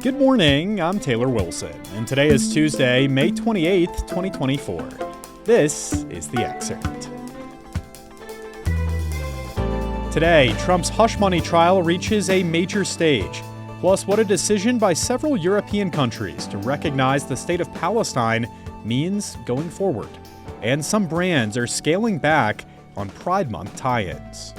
Good morning, I'm Taylor Wilson, and today is Tuesday, May 28th, 2024. This is the Excerpt. Today, Trump's hush money trial reaches a major stage, plus what a decision by several European countries to recognize the state of Palestine means going forward. And some brands are scaling back on Pride Month tie-ins.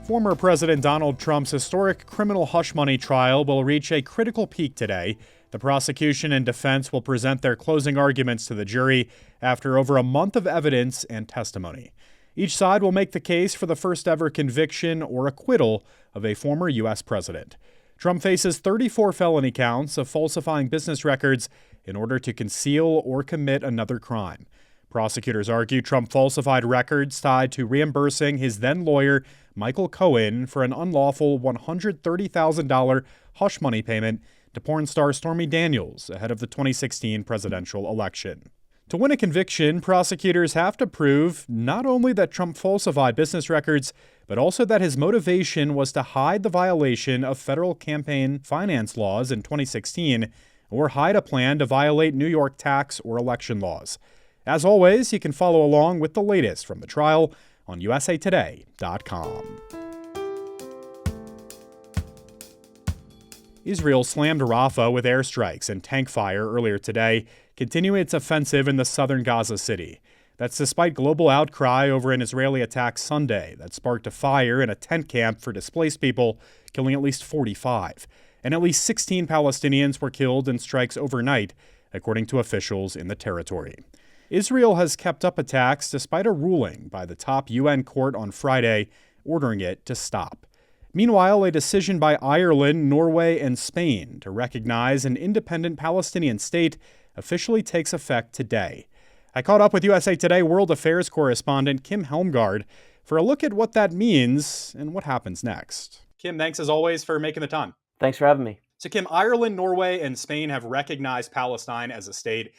Former President Donald Trump's historic criminal hush money trial will reach a critical peak today. The prosecution and defense will present their closing arguments to the jury after over a month of evidence and testimony. Each side will make the case for the first ever conviction or acquittal of a former U.S. president. Trump faces 34 felony counts of falsifying business records in order to conceal or commit another crime. Prosecutors argue Trump falsified records tied to reimbursing his then lawyer, Michael Cohen, for an unlawful $130,000 hush money payment to porn star Stormy Daniels ahead of the 2016 presidential election. To win a conviction, prosecutors have to prove not only that Trump falsified business records, but also that his motivation was to hide the violation of federal campaign finance laws in 2016 or hide a plan to violate New York tax or election laws. As always, you can follow along with the latest from the trial on usatoday.com. Israel slammed Rafah with airstrikes and tank fire earlier today, continuing its offensive in the southern Gaza city. That's despite global outcry over an Israeli attack Sunday that sparked a fire in a tent camp for displaced people, killing at least 45. And at least 16 Palestinians were killed in strikes overnight, according to officials in the territory. Israel has kept up attacks despite a ruling by the top UN court on Friday ordering it to stop. Meanwhile, a decision by Ireland, Norway, and Spain to recognize an independent Palestinian state officially takes effect today. I caught up with USA Today World Affairs correspondent Kim Helmgard for a look at what that means and what happens next. Kim, thanks as always for making the time. Thanks for having me. So Kim, Ireland, Norway, and Spain have recognized Palestine as a state.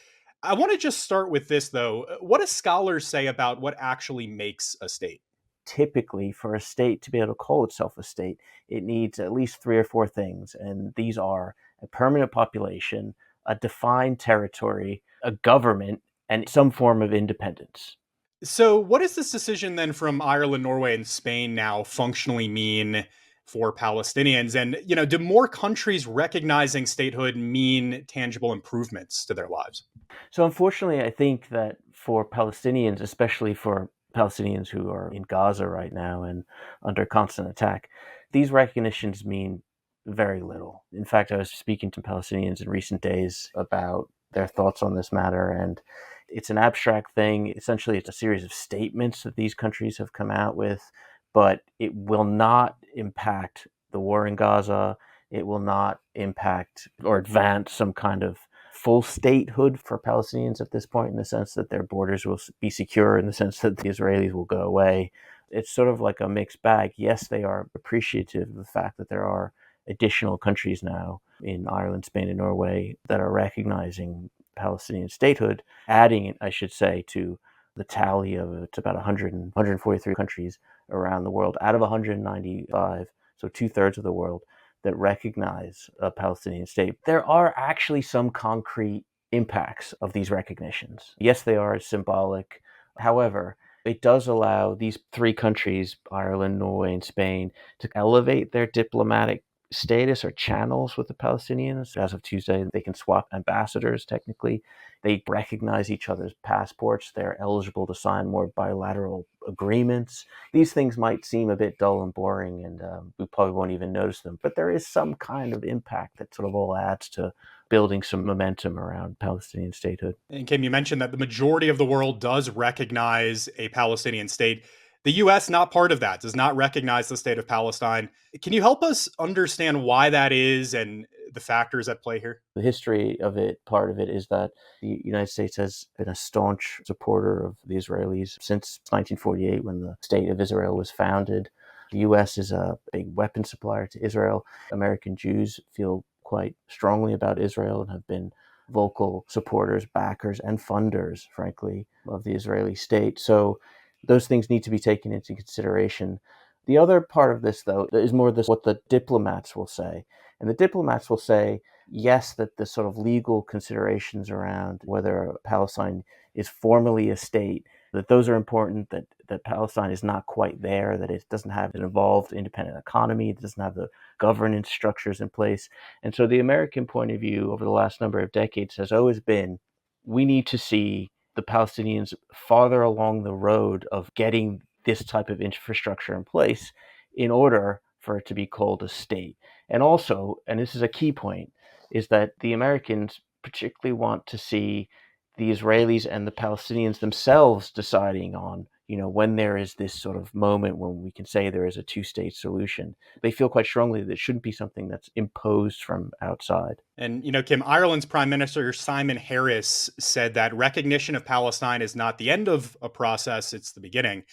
I want to just start with this, though. What do scholars say about what actually makes a state? Typically, for a state to be able to call itself a state, it needs at least 3 or 4 things. And these are a permanent population, a defined territory, a government, and some form of independence. So what does this decision then from Ireland, Norway, and Spain now functionally mean for Palestinians? And, do more countries recognizing statehood mean tangible improvements to their lives? So unfortunately, I think that for Palestinians, especially for Palestinians who are in Gaza right now and under constant attack, these recognitions mean very little. In fact, I was speaking to Palestinians in recent days about their thoughts on this matter, and it's an abstract thing. Essentially, it's a series of statements that these countries have come out with, but it will not impact the war in Gaza. It will not impact or advance some kind of full statehood for Palestinians at this point, in the sense that their borders will be secure, in the sense that the Israelis will go away. It's sort of like a mixed bag. Yes, they are appreciative of the fact that there are additional countries now in Ireland, Spain, and Norway that are recognizing Palestinian statehood, adding, I should say, to the tally of it's about 143 countries around the world out of 195, so 2/3 of the world, that recognize a Palestinian state. There are actually some concrete impacts of these recognitions. Yes, they are symbolic. However, it does allow these 3 countries, Ireland, Norway, and Spain, to elevate their diplomatic status or channels with the Palestinians. As of Tuesday, they can swap ambassadors, technically. They recognize each other's passports. They're eligible to sign more bilateral agreements. These things might seem a bit dull and boring, and we probably won't even notice them, but there is some kind of impact that sort of all adds to building some momentum around Palestinian statehood. And Kim, you mentioned that the majority of the world does recognize a Palestinian state. The U.S., not part of that, does not recognize the state of Palestine. Can you help us understand why that is and the factors at play here? The history of it, part of it, is that the United States has been a staunch supporter of the Israelis since 1948, when the State of Israel was founded. The U.S. is a big weapon supplier to Israel. American Jews feel quite strongly about Israel and have been vocal supporters, backers, and funders, frankly, of the Israeli state. So those things need to be taken into consideration. The other part of this, though, is more this what the diplomats will say. And the diplomats will say Yes, that the sort of legal considerations around whether Palestine is formally a state, that those are important, that Palestine is not quite there, that it doesn't have an evolved independent economy, it doesn't have the governance structures in place. And so the American point of view over the last number of decades has always been, we need to see the Palestinians farther along the road of getting this type of infrastructure in place in order for it to be called a state. And also, and this is a key point, is that the Americans particularly want to see the Israelis and the Palestinians themselves deciding on, when there is this sort of moment when we can say there is a two-state solution. They feel quite strongly that it shouldn't be something that's imposed from outside. And, Kim, Ireland's Prime Minister Simon Harris said that recognition of Palestine is not the end of a process, it's the beginning.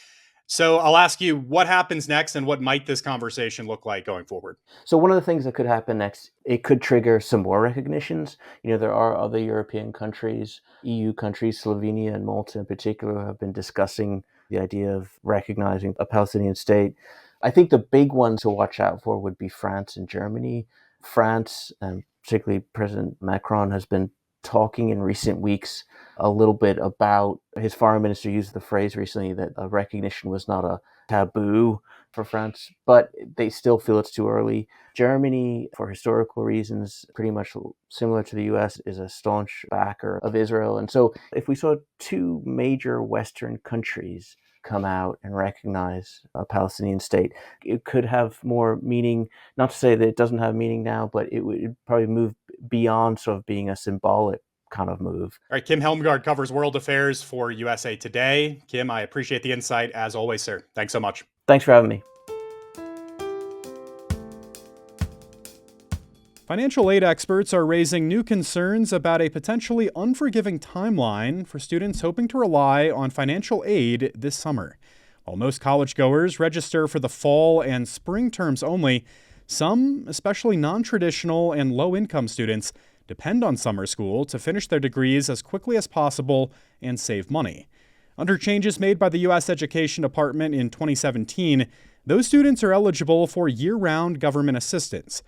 So I'll ask you, what happens next and what might this conversation look like going forward? So one of the things that could happen next, it could trigger some more recognitions. There are other European countries, EU countries, Slovenia and Malta in particular, have been discussing the idea of recognizing a Palestinian state. I think the big one to watch out for would be France and Germany. France, and particularly President Macron, has been talking in recent weeks a little bit about, his foreign minister used the phrase recently that a recognition was not a taboo for France, but they still feel it's too early. Germany, for historical reasons, pretty much similar to the US, is a staunch backer of Israel. And so if we saw two major Western countries come out and recognize a Palestinian state, it could have more meaning. Not to say that it doesn't have meaning now, but it would probably move beyond sort of being a symbolic kind of move. All right, Kim Helmgard covers world affairs for USA Today. Kim, I appreciate the insight as always, sir. Thanks so much. Thanks for having me. Financial aid experts are raising new concerns about a potentially unforgiving timeline for students hoping to rely on financial aid this summer. While most college goers register for the fall and spring terms only, some, especially non-traditional and low-income students, depend on summer school to finish their degrees as quickly as possible and save money. Under changes made by the U.S. Education Department in 2017, those students are eligible for year-round government assistance.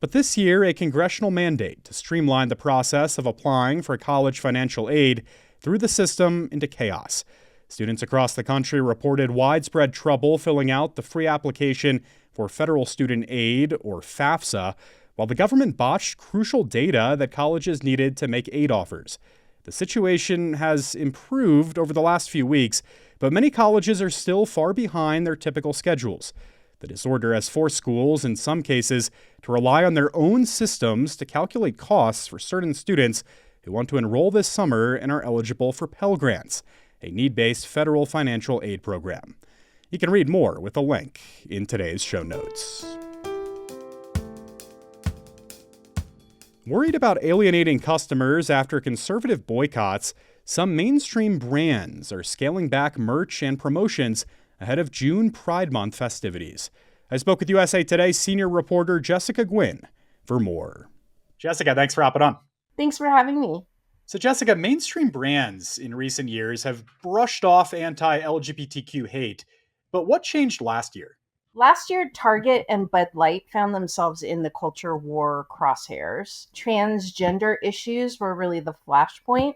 But this year, a congressional mandate to streamline the process of applying for college financial aid threw the system into chaos. Students across the country reported widespread trouble filling out the free application for federal student aid, or FAFSA, while the government botched crucial data that colleges needed to make aid offers. The situation has improved over the last few weeks, but many colleges are still far behind their typical schedules. The disorder has forced schools, in some cases, to rely on their own systems to calculate costs for certain students who want to enroll this summer and are eligible for Pell Grants, a need-based federal financial aid program. You can read more with a link in today's show notes. Worried about alienating customers after conservative boycotts, some mainstream brands are scaling back merch and promotions ahead of June Pride Month festivities. I spoke with USA Today senior reporter Jessica Gwynn for more. Jessica, thanks for hopping on. Thanks for having me. So, Jessica, mainstream brands in recent years have brushed off anti-LGBTQ hate, but what changed last year? Last year, Target and Bud Light found themselves in the culture war crosshairs. Transgender issues were really the flashpoint,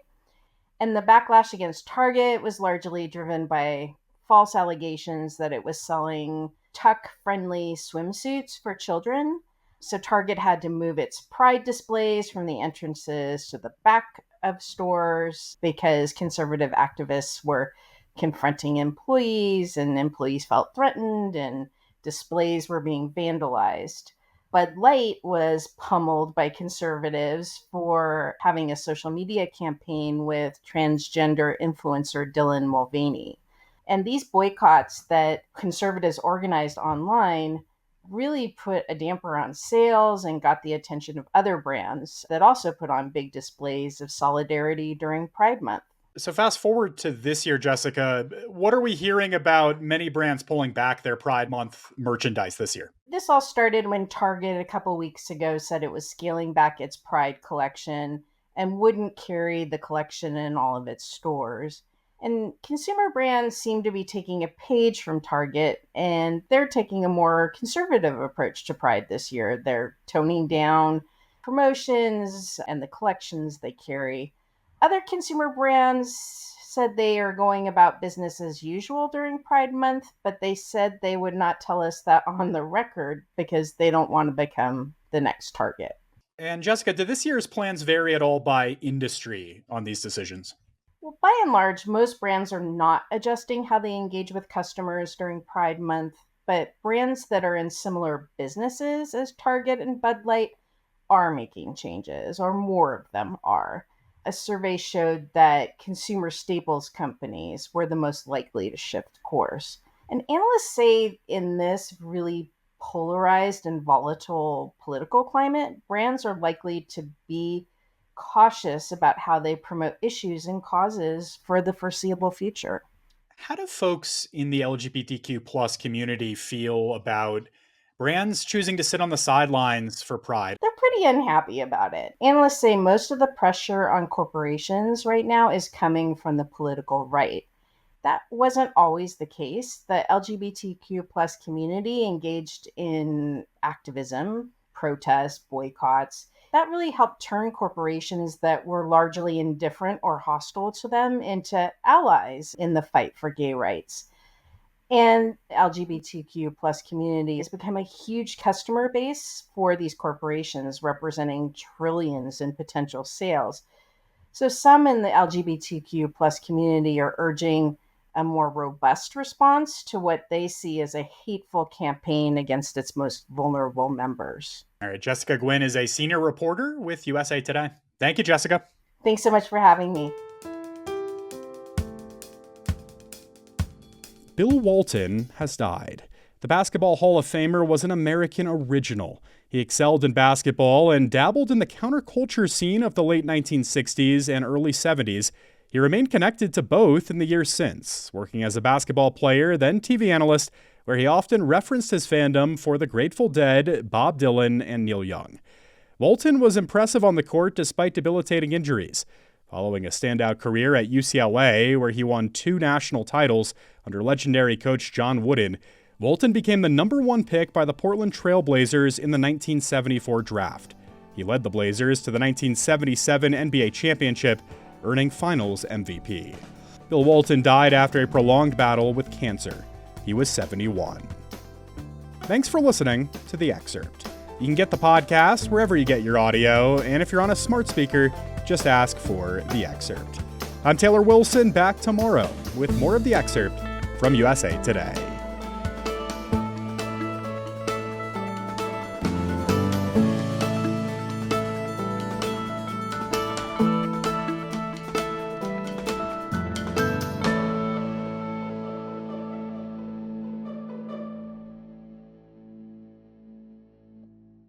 and the backlash against Target was largely driven by false allegations that it was selling tuck-friendly swimsuits for children. So Target had to move its pride displays from the entrances to the back of stores because conservative activists were confronting employees and employees felt threatened and displays were being vandalized. Bud Light was pummeled by conservatives for having a social media campaign with transgender influencer Dylan Mulvaney. And these boycotts that conservatives organized online really put a damper on sales and got the attention of other brands that also put on big displays of solidarity during Pride Month. So fast forward to this year, Jessica, what are we hearing about many brands pulling back their Pride Month merchandise this year? This all started when Target a couple weeks ago said it was scaling back its Pride collection and wouldn't carry the collection in all of its stores. And consumer brands seem to be taking a page from Target, and they're taking a more conservative approach to Pride this year. They're toning down promotions and the collections they carry. Other consumer brands said they are going about business as usual during Pride Month, but they said they would not tell us that on the record because they don't want to become the next Target. And Jessica, did this year's plans vary at all by industry on these decisions? Well, by and large, most brands are not adjusting how they engage with customers during Pride Month, but brands that are in similar businesses as Target and Bud Light are making changes, or more of them are. A survey showed that consumer staples companies were the most likely to shift course. And analysts say in this really polarized and volatile political climate, brands are likely to be cautious about how they promote issues and causes for the foreseeable future. How do folks in the LGBTQ plus community feel about brands choosing to sit on the sidelines for Pride? They're pretty unhappy about it. Analysts say most of the pressure on corporations right now is coming from the political right. That wasn't always the case. The LGBTQ plus community engaged in activism, protests, boycotts. That really helped turn corporations that were largely indifferent or hostile to them into allies in the fight for gay rights. And the LGBTQ plus community has become a huge customer base for these corporations, representing trillions in potential sales. So some in the LGBTQ plus community are urging a more robust response to what they see as a hateful campaign against its most vulnerable members. All right, Jessica Gwynn is a senior reporter with USA Today. Thank you, Jessica. Thanks so much for having me. Bill Walton has died. The Basketball Hall of Famer was an American original. He excelled in basketball and dabbled in the counterculture scene of the late 1960s and early 70s. He remained connected to both in the years since, working as a basketball player, then TV analyst, where he often referenced his fandom for the Grateful Dead, Bob Dylan, and Neil Young. Walton was impressive on the court despite debilitating injuries. Following a standout career at UCLA, where he won 2 national titles under legendary coach John Wooden, Walton became the number 1 pick by the Portland Trail Blazers in the 1974 draft. He led the Blazers to the 1977 NBA championship, earning Finals MVP. Bill Walton died after a prolonged battle with cancer. He was 71. Thanks for listening to The Excerpt. You can get the podcast wherever you get your audio, and if you're on a smart speaker, just ask for The Excerpt. I'm Taylor Wilson, back tomorrow with more of The Excerpt from USA Today.